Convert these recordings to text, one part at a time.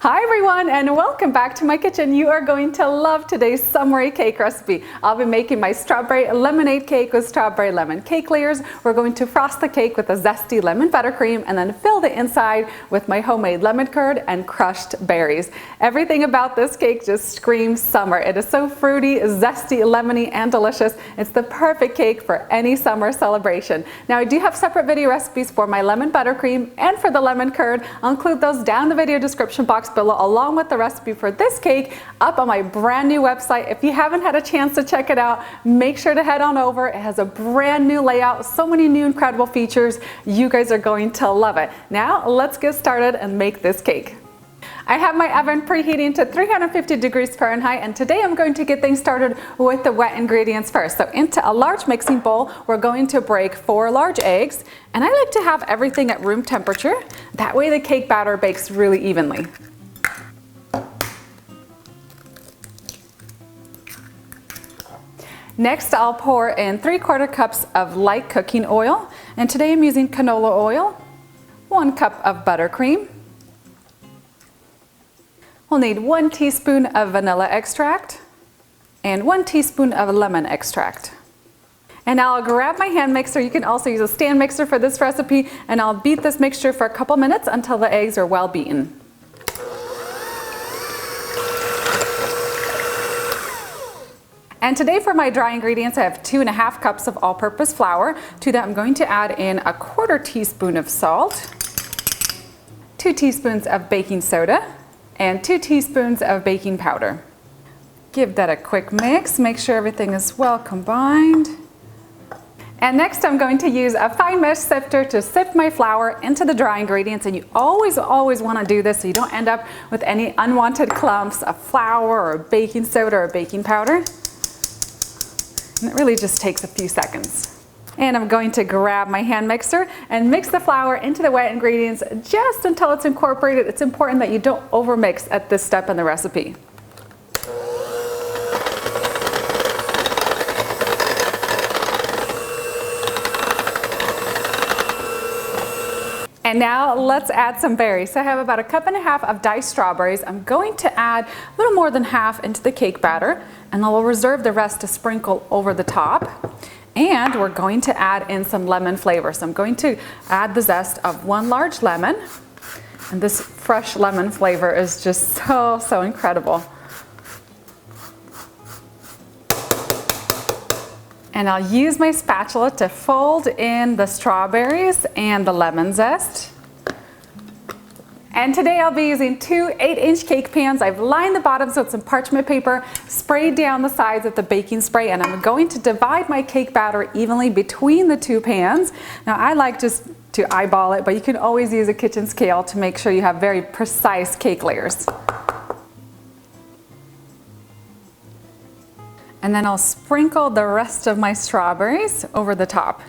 Hi everyone, and welcome back to my kitchen. You are going to love today's summery cake recipe. I'll be making my strawberry lemonade cake with strawberry lemon cake layers. We're going to frost the cake with a zesty lemon buttercream and then fill the inside with my homemade lemon curd and crushed berries. Everything about this cake just screams summer. It is so fruity, zesty, lemony, and delicious. It's the perfect cake for any summer celebration. Now I do have separate video recipes for my lemon buttercream and for the lemon curd. I'll include those down in the video description box below, along with the recipe for this cake up on my brand new website. If you haven't had a chance to check it out, make sure to head on over. It has a brand new layout, so many new incredible features. You guys are going to love it. Now let's get started and make this cake. I have my oven preheating to 350 degrees Fahrenheit, and today I'm going to get things started with the wet ingredients first. So into a large mixing bowl, we're going to break 4 large eggs, and I like to have everything at room temperature. That way the cake batter bakes really evenly. Next, I'll pour in 3/4 cups of light cooking oil, and today I'm using canola oil, 1 cup of buttercream. We'll need 1 teaspoon of vanilla extract and 1 teaspoon of lemon extract. And now I'll grab my hand mixer. You can also use a stand mixer for this recipe, and I'll beat this mixture for a couple minutes until the eggs are well beaten. And today for my dry ingredients, I have 2½ cups of all-purpose flour. To that I'm going to add in 1/4 teaspoon of salt, 2 teaspoons of baking soda, and 2 teaspoons of baking powder. Give that a quick mix, make sure everything is well combined. And next I'm going to use a fine mesh sifter to sift my flour into the dry ingredients, and you always want to do this so you don't end up with any unwanted clumps of flour or baking soda or baking powder. And it really just takes a few seconds. And I'm going to grab my hand mixer and mix the flour into the wet ingredients just until it's incorporated. It's important that you don't overmix at this step in the recipe. And now let's add some berries. So I have about 1.5 cups of diced strawberries. I'm going to add a little more than half into the cake batter, and I will reserve the rest to sprinkle over the top. And we're going to add in some lemon flavor. So I'm going to add the zest of 1 large lemon. And this fresh lemon flavor is just so incredible. And I'll use my spatula to fold in the strawberries and the lemon zest. And today I'll be using 2 8-inch cake pans. I've lined the bottoms with some parchment paper, sprayed down the sides with the baking spray, and I'm going to divide my cake batter evenly between the 2 pans. Now I like just to eyeball it, but you can always use a kitchen scale to make sure you have very precise cake layers. And then I'll sprinkle the rest of my strawberries over the top.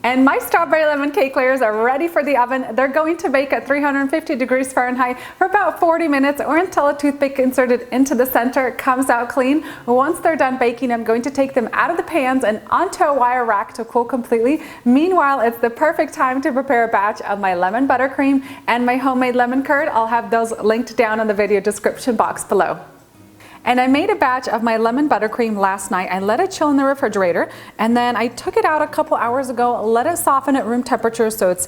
And my strawberry lemon cake layers are ready for the oven. They're going to bake at 350 degrees Fahrenheit for about 40 minutes or until a toothpick inserted into the center comes out clean. Once they're done baking, I'm going to take them out of the pans and onto a wire rack to cool completely. Meanwhile, it's the perfect time to prepare a batch of my lemon buttercream and my homemade lemon curd. I'll have those linked down in the video description box below. And I made a batch of my lemon buttercream last night. I let it chill in the refrigerator, and then I took it out a couple hours ago, let it soften at room temperature so it's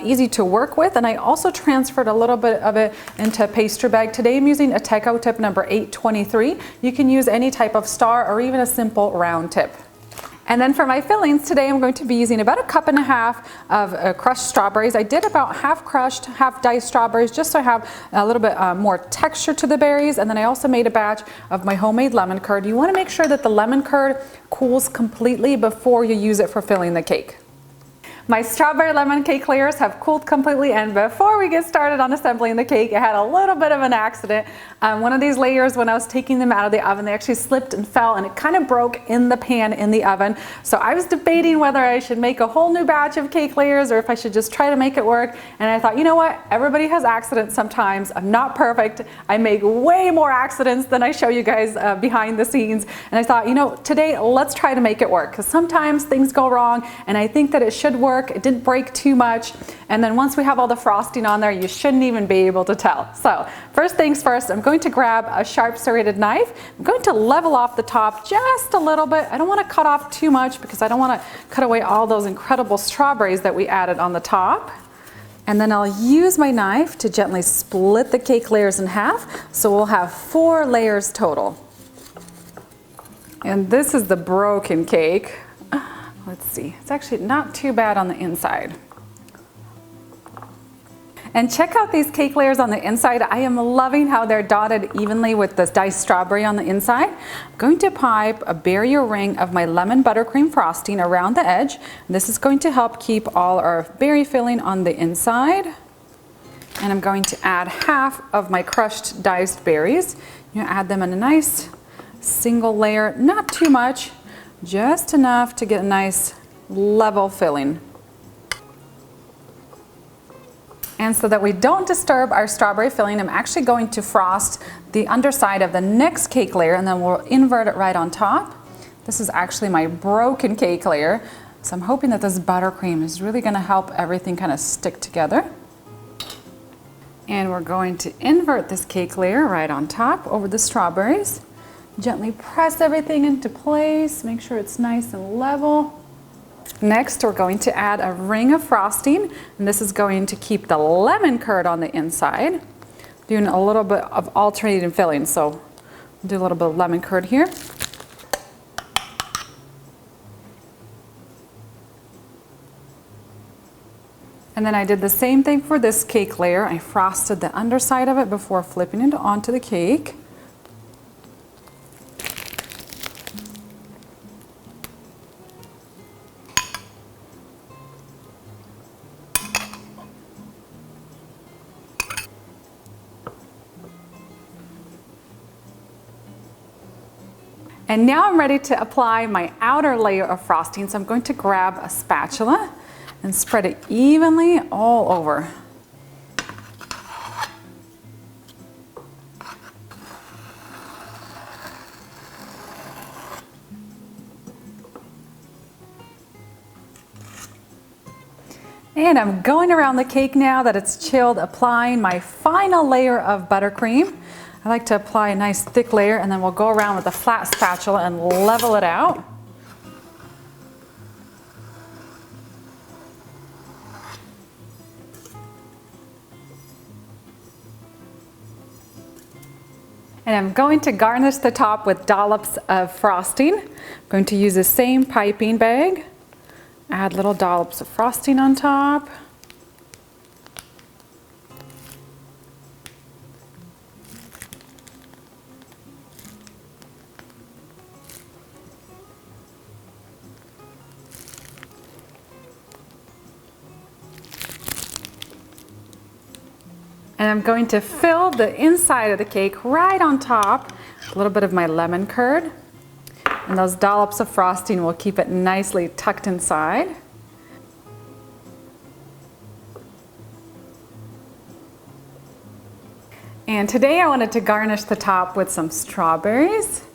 easy to work with, and I also transferred a little bit of it into a pastry bag. Today I'm using a Teco tip number 823. You can use any type of star or even a simple round tip. And then for my fillings, today I'm going to be using about 1.5 cups of crushed strawberries. I did about half crushed, half diced strawberries just so I have a little bit more texture to the berries. And then I also made a batch of my homemade lemon curd. You want to make sure that the lemon curd cools completely before you use it for filling the cake. My strawberry lemon cake layers have cooled completely, and before we get started on assembling the cake, I had a little bit of an accident. One of these layers, when I was taking them out of the oven, they actually slipped and fell, and it kind of broke in the pan in the oven. So I was debating whether I should make a whole new batch of cake layers or if I should just try to make it work. And I thought, you know what? Everybody has accidents sometimes. I'm not perfect. I make way more accidents than I show you guys behind the scenes. And I thought, you know, today let's try to make it work, because sometimes things go wrong, and I think that it should work. work. It didn't break too much. And then once we have all the frosting on there, you shouldn't even be able to tell. So first things first, I'm going to grab a sharp serrated knife. I'm going to level off the top just a little bit. I don't want to cut off too much because I don't want to cut away all those incredible strawberries that we added on the top. And then I'll use my knife to gently split the cake layers in half. So we'll have 4 layers total. And this is the broken cake. Let's see, it's actually not too bad on the inside. And check out these cake layers on the inside. I am loving how they're dotted evenly with this diced strawberry on the inside. I'm going to pipe a barrier ring of my lemon buttercream frosting around the edge. This is going to help keep all our berry filling on the inside. And I'm going to add half of my crushed diced berries. You add them in a nice single layer, not too much, just enough to get a nice level filling. And so that we don't disturb our strawberry filling, I'm actually going to frost the underside of the next cake layer, and then we'll invert it right on top. This is actually my broken cake layer, so I'm hoping that this buttercream is really going to help everything kind of stick together. And we're going to invert this cake layer right on top over the strawberries. Gently press everything into place, make sure it's nice and level. Next, we're going to add a ring of frosting, and this is going to keep the lemon curd on the inside. Doing a little bit of alternating filling, so we'll do a little bit of lemon curd here. And then I did the same thing for this cake layer. I frosted the underside of it before flipping it onto the cake. And now I'm ready to apply my outer layer of frosting. So I'm going to grab a spatula and spread it evenly all over. And I'm going around the cake now that it's chilled, applying my final layer of buttercream. I like to apply a nice thick layer, and then we'll go around with a flat spatula and level it out. And I'm going to garnish the top with dollops of frosting. I'm going to use the same piping bag. Add little dollops of frosting on top. And I'm going to fill the inside of the cake right on top with a little bit of my lemon curd. And those dollops of frosting will keep it nicely tucked inside. And today I wanted to garnish the top with some strawberries.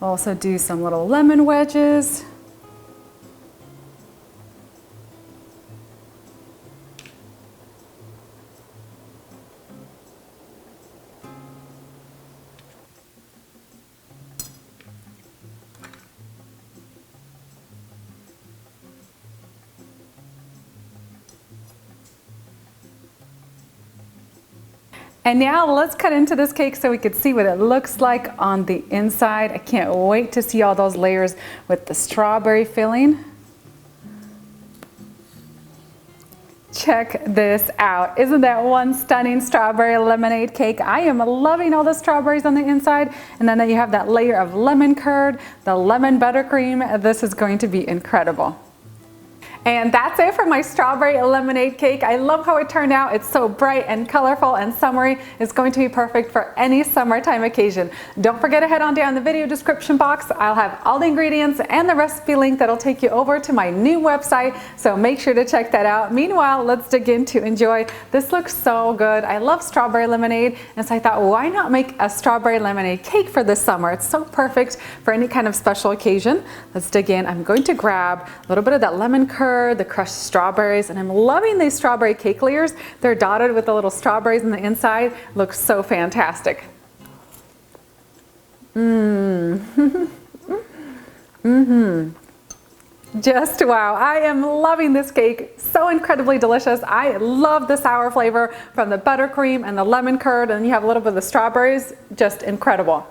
We'll also do some little lemon wedges. And now let's cut into this cake so we can see what it looks like on the inside. I can't wait to see all those layers with the strawberry filling. Check this out. Isn't that one stunning strawberry lemonade cake? I am loving all the strawberries on the inside. And then you have that layer of lemon curd, the lemon buttercream. This is going to be incredible. And that's it for my strawberry lemonade cake. I love how it turned out. It's so bright and colorful and summery. It's going to be perfect for any summertime occasion. Don't forget to head on down the video description box. I'll have all the ingredients and the recipe link that'll take you over to my new website. So make sure to check that out. Meanwhile, let's dig in to enjoy. This looks so good. I love strawberry lemonade. And so I thought, why not make a strawberry lemonade cake for this summer? It's so perfect for any kind of special occasion. Let's dig in. I'm going to grab a little bit of that lemon curd, curd, the crushed strawberries, and I'm loving these strawberry cake layers. They're dotted with the little strawberries on the inside. Looks so fantastic. Just wow. I am loving this cake. So incredibly delicious. I love the sour flavor from the buttercream and the lemon curd, and you have a little bit of the strawberries. Just incredible.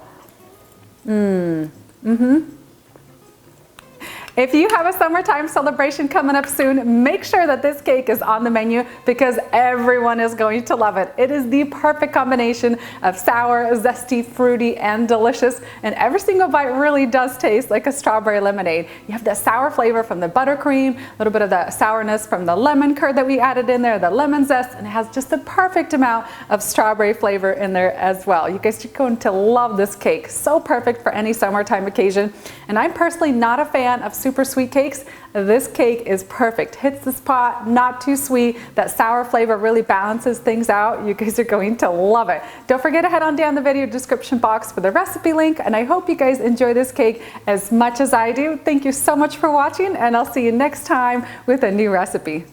If you have a summertime celebration coming up soon, make sure that this cake is on the menu because everyone is going to love it. It is the perfect combination of sour, zesty, fruity, and delicious, and every single bite really does taste like a strawberry lemonade. You have the sour flavor from the buttercream, a little bit of the sourness from the lemon curd that we added in there, the lemon zest, and it has just the perfect amount of strawberry flavor in there as well. You guys are going to love this cake. So perfect for any summertime occasion. And I'm personally not a fan of super sweet cakes. This cake is perfect. Hits the spot, not too sweet. That sour flavor really balances things out. You guys are going to love it. Don't forget to head on down the video description box for the recipe link, and I hope you guys enjoy this cake as much as I do. Thank you so much for watching, and I'll see you next time with a new recipe.